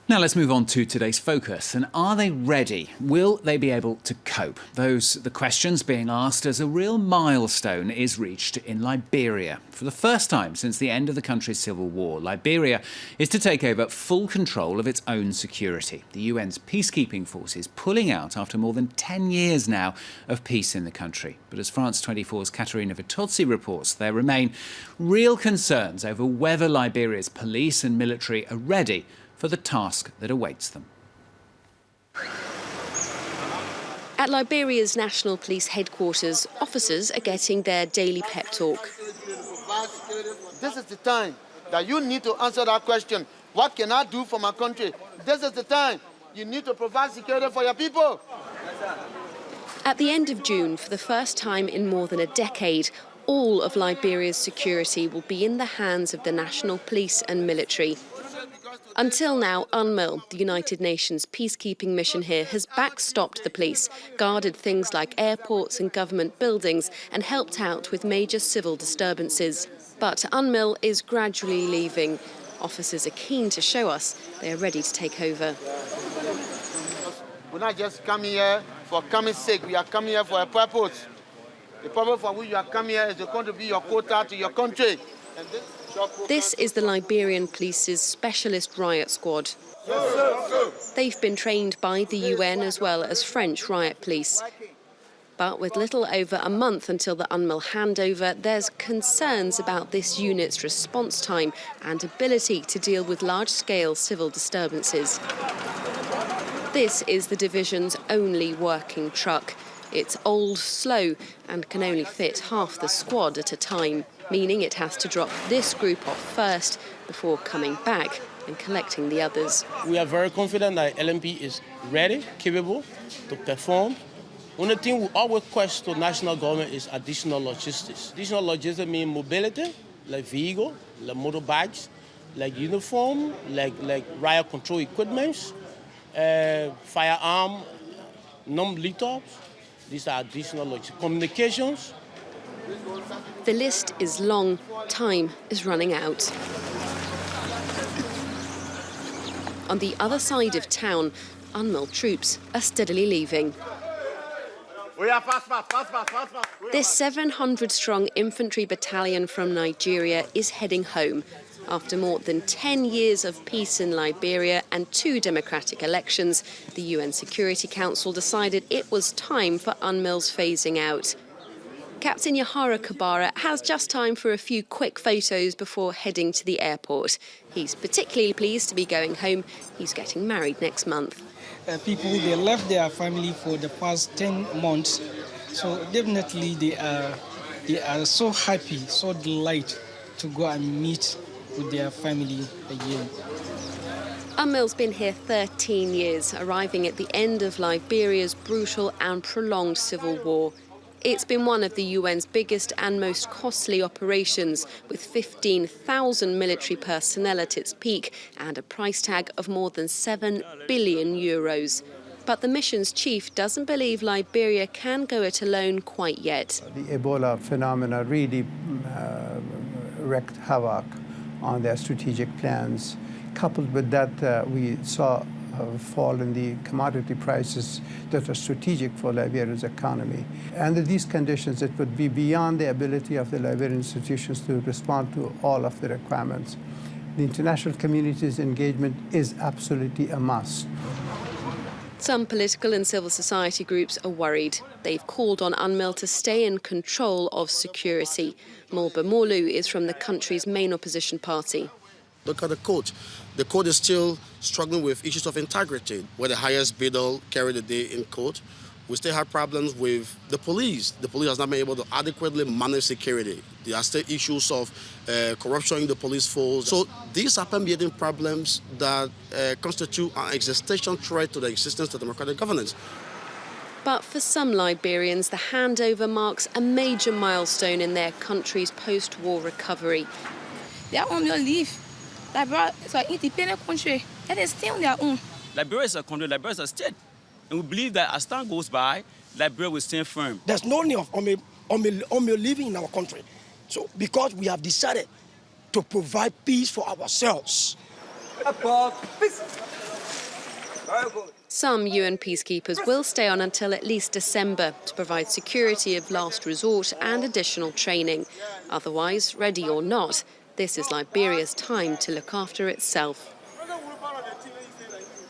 Now let's move on to today's focus. And are they ready? Will they be able to cope? Those are the questions being asked as a real milestone is reached in Liberia. For the first time since the end of the country's civil war, Liberia is to take over full control of its own security. The UN's peacekeeping forces pulling out after more than 10 years now of peace in the country. But as France 24's Katerina Vittozzi reports, there remain real concerns over whether Liberia's police and military are ready for the task that awaits them. At Liberia's National Police headquarters, officers are getting their daily pep talk. This is the time that you need to answer that question. What can I do for my country? This is the time. You need to provide security for your people. At the end of June, for the first time in more than a decade, all of Liberia's security will be in the hands of the national police and military. Until now, UNMIL, the United Nations peacekeeping mission here, has backstopped the police, guarded things like airports and government buildings, and helped out with major civil disturbances. But UNMIL is gradually leaving. Officers are keen to show us they are ready to take over. We're not just coming here for coming's sake. We are coming here for a purpose. The purpose for which you are coming here is to contribute your quota to your country. This is the Liberian police's specialist riot squad. They've been trained by the UN as well as French riot police. But with little over a month until the UNMIL handover, there's concerns about this unit's response time and ability to deal with large-scale civil disturbances. This is the division's only working truck. It's old, slow, and can only fit half the squad at a time, meaning it has to drop this group off first before coming back and collecting the others. We are very confident that LMP is ready, capable to perform. Only thing we always request to national government is additional logistics. Additional logistics mean mobility, like vehicle, like motorbikes, like uniform, like riot control equipment, firearm, non-lethal. These are additional logistics. Communications. The list is long. Time is running out. On the other side of town, UNMIL troops are steadily leaving. This 700-strong infantry battalion from Nigeria is heading home. After more than 10 years of peace in Liberia and 2 democratic elections, the UN Security Council decided it was time for UNMIL's phasing out. Captain Yahara Kabara has just time for a few quick photos before heading to the airport. He's particularly pleased to be going home. He's getting married next month. People, they left their family for the past 10 months. So definitely they are so happy, so delighted to go and meet with their family again. UNMIL's been here 13 years, arriving at the end of Liberia's brutal and prolonged civil war. It's been one of the UN's biggest and most costly operations, with 15,000 military personnel at its peak and a price tag of more than €7 billion. But the mission's chief doesn't believe Liberia can go it alone quite yet. The Ebola phenomena really wreaked havoc on their strategic plans. Coupled with that, we saw a fall in the commodity prices that are strategic for Liberia's economy. Under these conditions, it would be beyond the ability of the Liberian institutions to respond to all of the requirements. The international community's engagement is absolutely a must. Some political and civil society groups are worried. They've called on UNMIL to stay in control of security. Mulba Molu is from the country's main opposition party. Look at the court. The court is still struggling with issues of integrity, where the highest bidder carried the day in court. We still have problems with the police. The police has not been able to adequately manage security. There are still issues of corruption in the police force. So these are permeating problems that constitute an existential threat to the existence of democratic governance. But for some Liberians, the handover marks a major milestone in their country's post-war recovery. They are on your leave. Liberia is an independent country, and they stay on their own. Liberia is a country, Liberia is a state. And we believe that as time goes by, Liberia will stand firm. There's no need of UNMIL living in our country. So, because we have decided to provide peace for ourselves. Some UN peacekeepers will stay on until at least December to provide security of last resort and additional training. Otherwise, ready or not, this is Liberia's time to look after itself.